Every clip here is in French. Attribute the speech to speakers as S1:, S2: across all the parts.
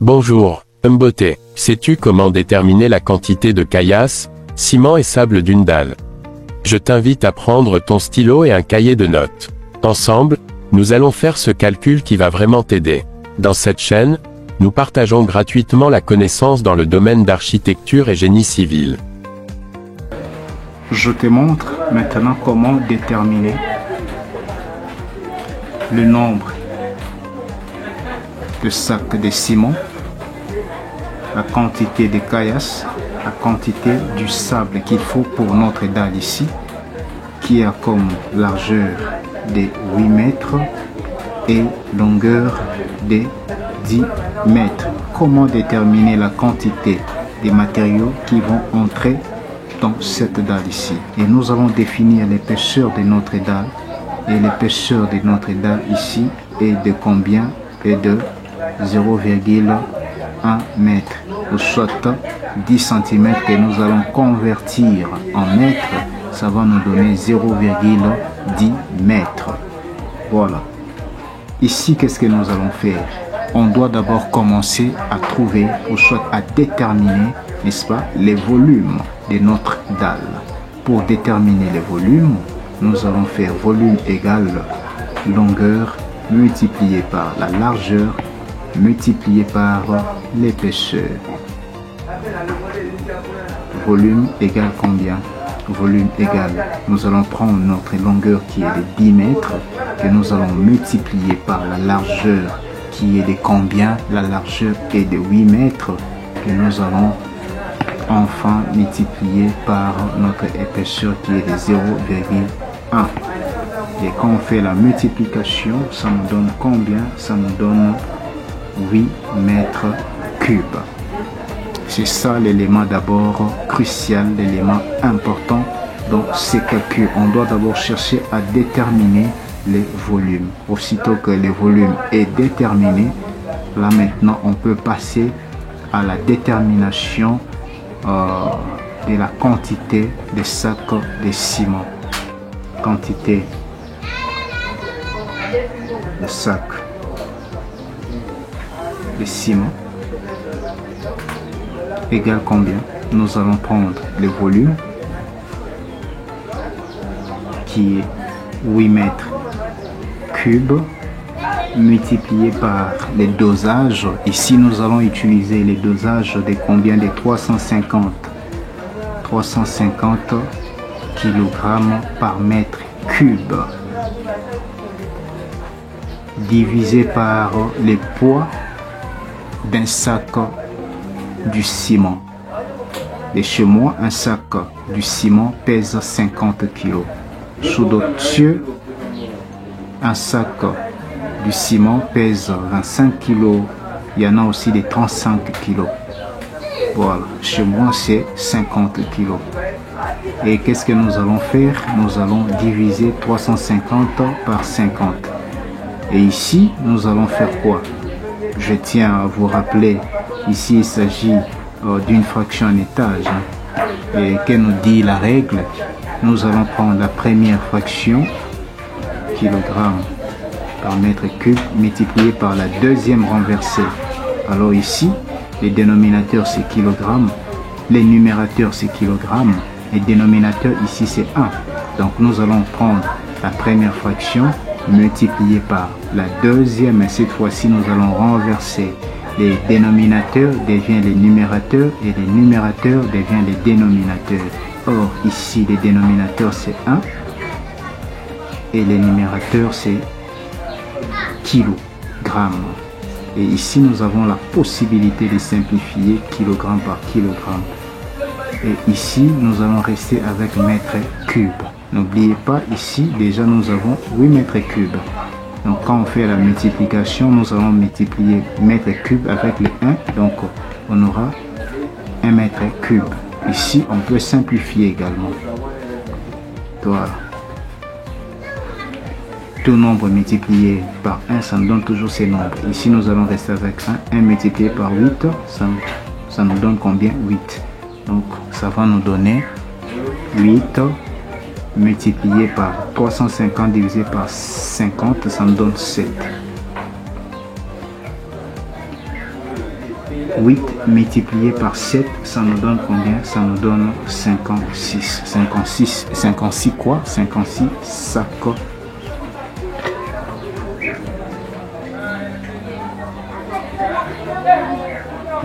S1: Bonjour, Mbote. Sais-tu comment déterminer la quantité de caillasse, ciment et sable d'une dalle? Je t'invite à prendre ton stylo et un cahier de notes. Ensemble, nous allons faire ce calcul qui va vraiment t'aider. Dans cette chaîne, nous partageons gratuitement la connaissance dans le domaine d'architecture et génie civil.
S2: Je te montre maintenant comment déterminer le nombre de sacs de ciment, la quantité de caillasse, la quantité du sable qu'il faut pour notre dalle ici, qui a comme largeur de 8 mètres et longueur de 10 mètres. Comment déterminer la quantité des matériaux qui vont entrer dans cette dalle ici? Et nous allons définir l'épaisseur de notre dalle. Et l'épaisseur de notre dalle ici est de combien? Est de 0,1 mètre, ou soit 10 cm que nous allons convertir en mètres. Ça va nous donner 0,10 mètres. Voilà. Ici, qu'est-ce que nous allons faire? On doit d'abord commencer à trouver, ou soit à déterminer, n'est-ce pas, les volumes de notre dalle. Pour déterminer les volumes, nous allons faire volume égale longueur multiplié par la largeur multiplié par l'épaisseur. Volume égale combien? Volume égale, nous allons prendre notre longueur qui est de 10 mètres, que nous allons multiplier par la largeur qui est de combien? La largeur est de 8 mètres, que nous allons enfin multiplier par notre épaisseur qui est de 0,1. Et quand on fait la multiplication, ça nous donne combien? Ça nous donne 8 mètres cubes. C'est ça l'élément d'abord crucial, l'élément important dans ces calculs. On doit d'abord chercher à déterminer les volumes. Aussitôt que le volume est déterminé, là maintenant on peut passer à la détermination de la quantité de sacs de ciment. Quantité de sacs de ciment égale combien? Nous allons prendre le volume qui est 8 mètres cubes multiplié par les dosages. Ici nous allons utiliser les dosages de combien? De 350 kg par mètre cube, divisé par le poids d'un sac du ciment. Et chez moi, un sac du ciment pèse 50 kg. Sous d'autres cieux, un sac du ciment pèse 25 kg. Il y en a aussi des 35 kg. Voilà, chez moi c'est 50 kg. Et qu'est-ce que nous allons faire? Nous allons diviser 350 par 50. Et ici, nous allons faire quoi? Je tiens à vous rappeler, ici il s'agit d'une fraction en étage. Et que nous dit la règle? Nous allons prendre la première fraction, kilogramme par mètre cube, multiplié par la deuxième renversée. Alors ici, les dénominateurs c'est kilogramme, les numérateurs c'est kilogramme, et dénominateur ici c'est 1. Donc nous allons prendre la première fraction multiplié par la deuxième, et cette fois-ci nous allons renverser. Les dénominateurs deviennent les numérateurs et les numérateurs deviennent les dénominateurs. Or ici les dénominateurs c'est 1 et les numérateurs c'est kilogramme. Et ici nous avons la possibilité de simplifier kilogramme par kilogramme. Et ici nous allons rester avec mètre cube. N'oubliez pas, ici déjà nous avons 8 mètres cubes. Donc quand on fait la multiplication, nous allons multiplier mètre cube avec le 1. Donc on aura 1 mètre cube. Ici on peut simplifier également. Voilà. Tout nombre multiplié par 1, ça nous donne toujours ces nombres. Ici nous allons rester avec 1. 1 multiplié par 8, ça nous donne combien? 8. Donc ça va nous donner 8 multiplié par 350 divisé par 50, ça me donne 7. 8 multiplié par 7, ça nous donne combien? Ça nous donne 56. 56 quoi? 56 sacs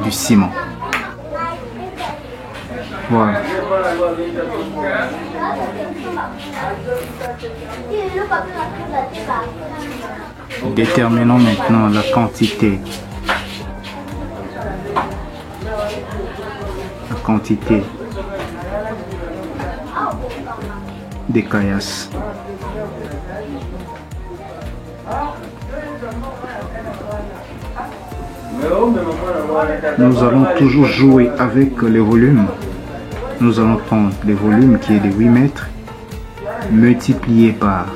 S2: du ciment. Voilà. Déterminons maintenant la quantité des caillasses. Nous allons toujours jouer avec les volumes. Nous allons prendre les volumes qui est de 8 mètres multiplié par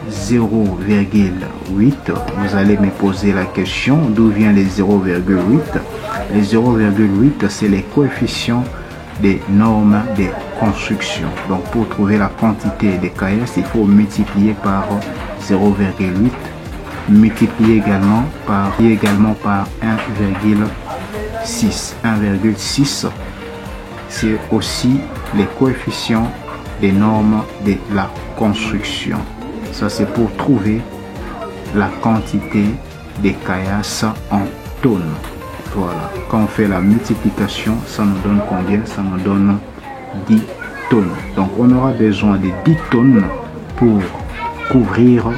S2: 0,8. Vous allez me poser la question d'où vient les 0,8. Les 0,8 c'est les coefficients des normes de construction. Donc pour trouver la quantité des caillasses, il faut multiplier par 0,8, multiplier également par 1,6. 1,6 c'est aussi les coefficients des normes de la construction. Ça c'est pour trouver la quantité des caillasses en tonnes. Voilà, quand on fait la multiplication, ça nous donne combien? Ça nous donne 10 tonnes. Donc on aura besoin de 10 tonnes pour couvrir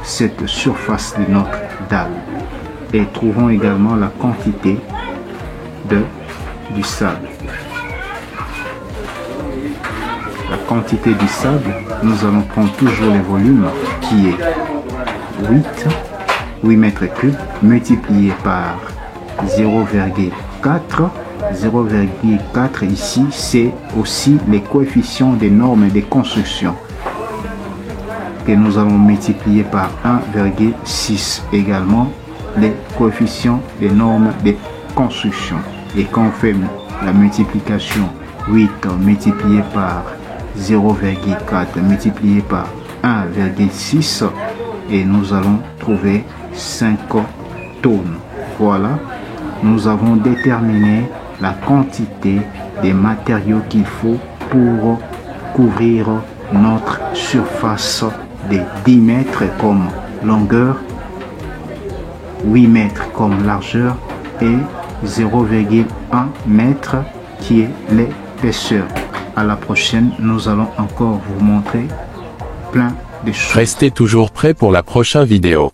S2: cette surface de notre dalle. Et trouvons également la quantité du sable. La quantité du sable, nous allons prendre toujours le volume qui est 8 mètres cubes multiplié par 0,4. 0,4 ici, c'est aussi les coefficients des normes de construction que nous allons multiplier par 1,6. Également, les coefficients des normes de construction. Et quand on fait la multiplication, 8 multiplié par 0,4 multiplié par 1,6 et nous allons trouver 5 tonnes. Voilà, nous avons déterminé la quantité des matériaux qu'il faut pour couvrir notre surface de 10 mètres comme longueur, 8 mètres comme largeur et 0,1 mètre qui est l'épaisseur. À la prochaine, nous allons encore vous montrer plein de choses.
S1: Restez toujours prêts pour la prochaine vidéo.